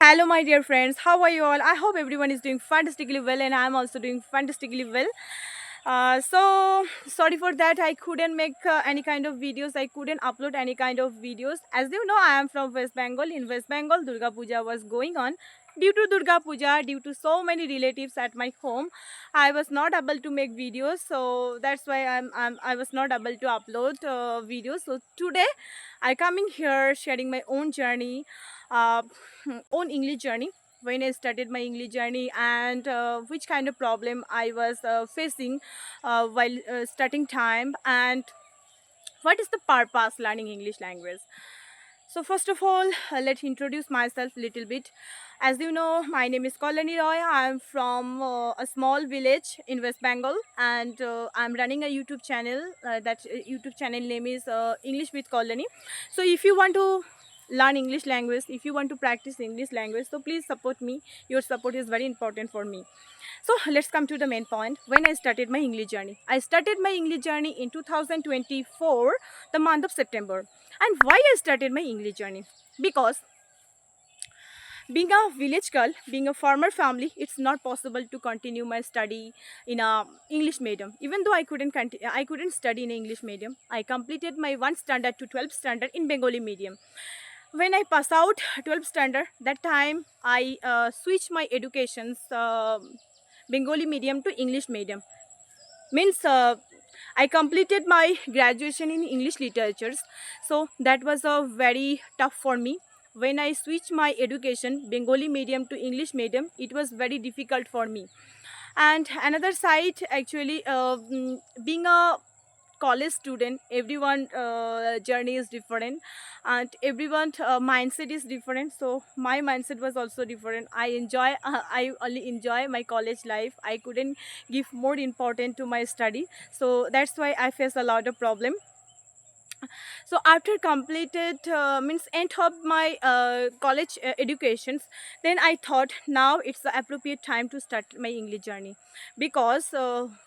Hello, my dear friends. How are you all? I hope everyone is doing fantastically well, and I'm also doing fantastically well. Sorry for that. I couldn't make any kind of videos. I couldn't upload any kind of videos. As you know, I am from West Bengal. In West Bengal, Durga Puja was going on. Due to Durga Puja, due to so many relatives at my home, I was not able to make videos. So that's why I was not able to upload videos. So today, I coming here sharing my own journey, uh, own English journey, when I started my English journey, and which kind of problem I was facing while starting time, and what is the purpose learning English language. So first of all, let's introduce myself a little bit. As you know, my name is Kalani Roy. I am from a small village in West Bengal, and I'm running a YouTube channel. That YouTube channel name is English with Kalani. So if you want to learn English language, if you want to practice English language, so please support me. Your support is very important for me. So let's come to the main point. When I started my English journey, I started my English journey in 2024, the month of September. And why I started my English journey? Because being a village girl, being a farmer family, it's not possible to continue my study in a English medium. Even though I couldn't study in English medium. I completed my 1 standard to 12 standard in Bengali medium. When I pass out 12th standard, that time I switched my educations Bengali medium to English medium. Means I completed my graduation in English literatures, so that was very tough for me. When I switched my education Bengali medium to English medium, it was very difficult for me. And another side, actually, being a college student, everyone journey is different, and everyone mindset is different. So my mindset was also different. I only enjoy my college life. I couldn't give more important to my study, so that's why I face a lot of problem. So after completed means end of my college educations, then I thought now it's the appropriate time to start my English journey. Because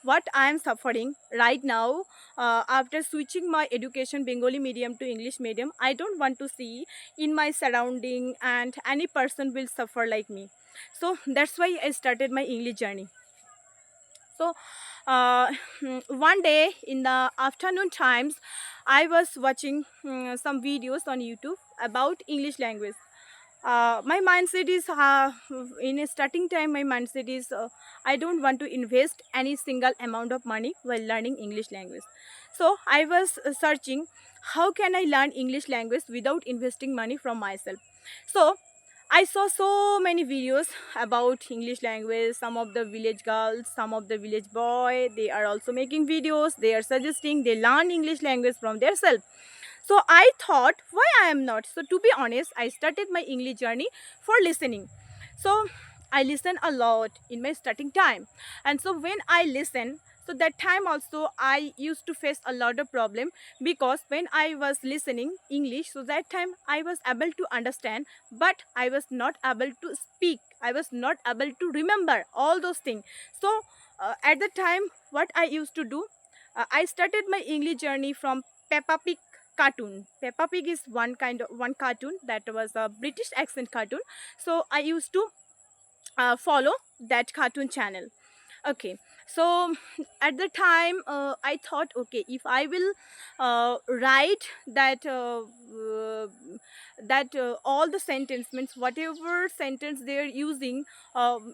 what I am suffering right now, after switching my education Bengali medium to English medium, I don't want to see in my surrounding and any person will suffer like me. So that's why I started my English journey. So uh, one day in the afternoon times, I was watching some videos on YouTube about English language. My mindset is in a starting time, my mindset is I don't want to invest any single amount of money while learning English language. So I was searching how can I learn English language without investing money from myself. So I saw so many videos about English language. Some of the village girls, some of the village boy, they are also making videos. They are suggesting they learn English language from their self. So I thought, why I am not? So to be honest, I started my English journey for listening. So I listen a lot in my starting time. And so when I listen, so that time also I used to face a lot of problem, because when I was listening English, so that time I was able to understand, but I was not able to speak. I was not able to remember all those things. So at the time, what I used to do, I started my English journey from Peppa Pig cartoon. Peppa Pig is one cartoon that was a British accent cartoon. So I used to follow that cartoon channel. Okay, so at the time I thought, okay, if I will write that all the sentence, means whatever sentence they are using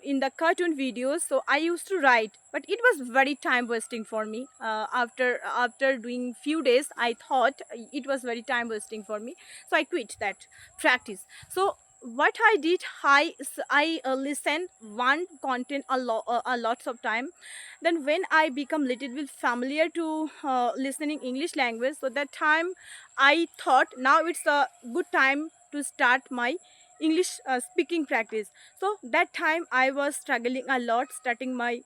in the cartoon videos, so I used to write, but it was very time wasting for me. After doing few days, I thought it was very time wasting for me, so I quit that practice. So what I did, I listened one content a lots of time. Then when I become little bit familiar to listening English language, so that time I thought now it's a good time to start my English speaking practice. So that time I was struggling a lot starting my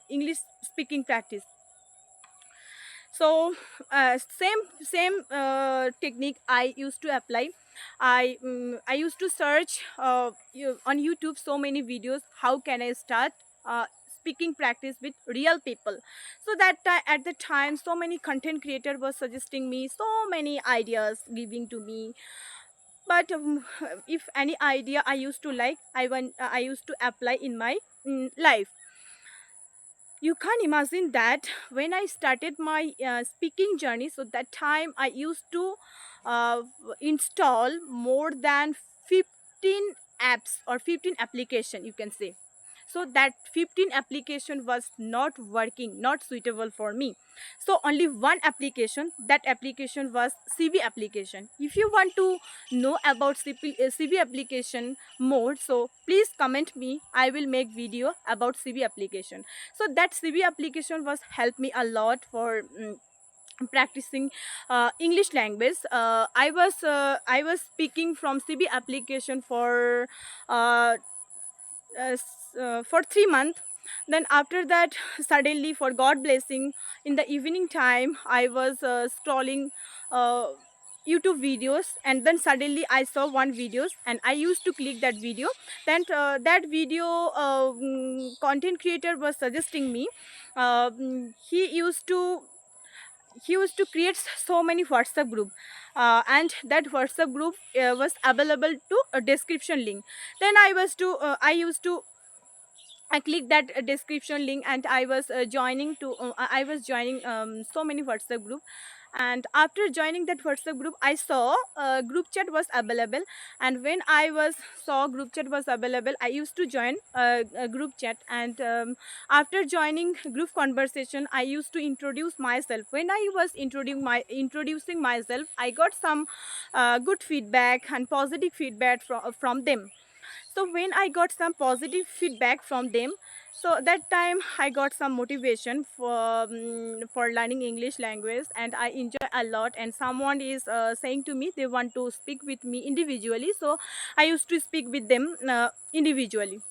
English speaking practice. So same technique I used to apply. I used to search on YouTube so many videos, how can I start speaking practice with real people. So at the time, so many content creator was suggesting me so many ideas, giving to me but if any idea I used to like, I used to apply in my life. You can't imagine that when I started my speaking journey, so that time I used to uh, install more than 15 apps or 15 application, you can say. So that 15 application was not working, not suitable for me. So only one application, that application was CV application. If you want to know about CV application more, so please comment me, I will make video about CV application. So that CV application was helped me a lot for practicing English language. I was speaking from CV application uh, for 3 months. Then after that, suddenly, for God blessing, in the evening time I was scrolling uh, YouTube videos, and then suddenly I saw one videos and I used to click that video. Then that video content creator was suggesting me. He used to create so many WhatsApp group, and that WhatsApp group was available to a description link. Then I used to I clicked that description link, and I was joining so many WhatsApp group. And after joining that WhatsApp group, I saw group chat was available. And when I was saw group chat was available, I used to join a group chat. And after joining group conversation, I used to introduce myself. When I was introducing myself, I got some good feedback and positive feedback from them. So when I got some positive feedback from them, so that time I got some motivation for learning English language, and I enjoy a lot. And someone is saying to me they want to speak with me individually, so I used to speak with them individually.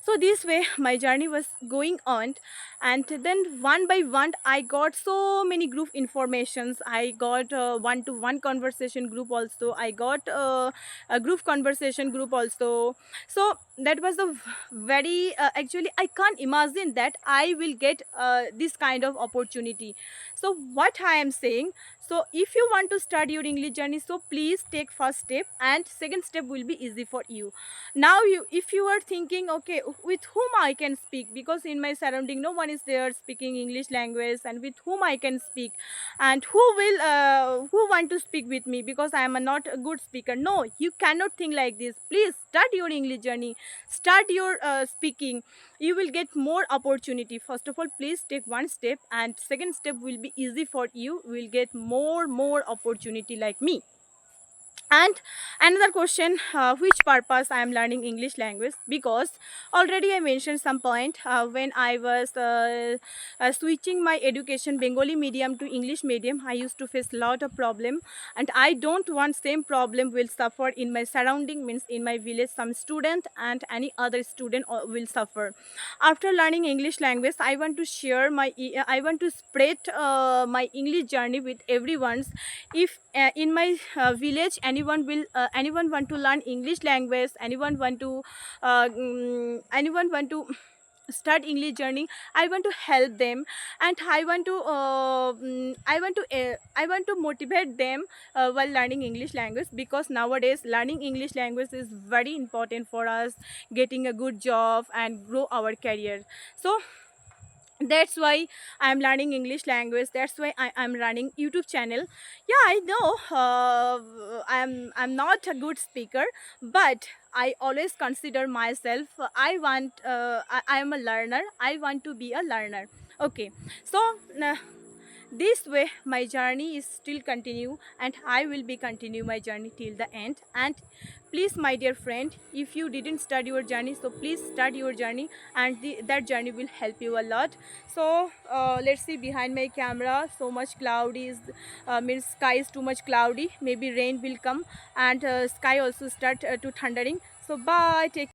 So this way my journey was going on. And then one by one I got so many group informations. I got one to one conversation group also, I got a group conversation group also. So that was a very actually I can't imagine that I will get this kind of opportunity. So what I am saying, so if you want to start your English journey, so please take first step, and second step will be easy for you. Now if you are thinking, okay, with whom I can speak, because in my surrounding no one is there speaking English language, and with whom I can speak, and who want to speak with me, because I am not a good speaker. No, you cannot think like this. Please start your English journey, start your speaking. You will get more opportunity. First of all, please take one step, and second step will be easy for you. You will get more opportunity like me. And another question, which purpose I am learning English language? Because already I mentioned some point, when I was switching my education Bengali medium to English medium, I used to face lot of problem, and I don't want same problem will suffer in my surrounding, means in my village some student and any other student will suffer. After learning English language, I want to share I want to spread my English journey with everyone's. If in my village anyone want to learn English language, anyone want to start English journey, I want to help them. And I want to motivate them while learning English language, because nowadays learning English language is very important for us getting a good job and grow our career. So that's why I'm learning English language. That's why I'm running YouTube channel. Yeah, I know I'm not a good speaker, but I always consider myself, I am a learner. I want to be a learner. Okay, so this way my journey is still continue, and I will be continue my journey till the end. And please, my dear friend, if you didn't start your journey, so please start your journey, and that journey will help you a lot. So let's see behind my camera, so much cloud is means sky is too much cloudy, maybe rain will come, and sky also start to thundering. So bye, take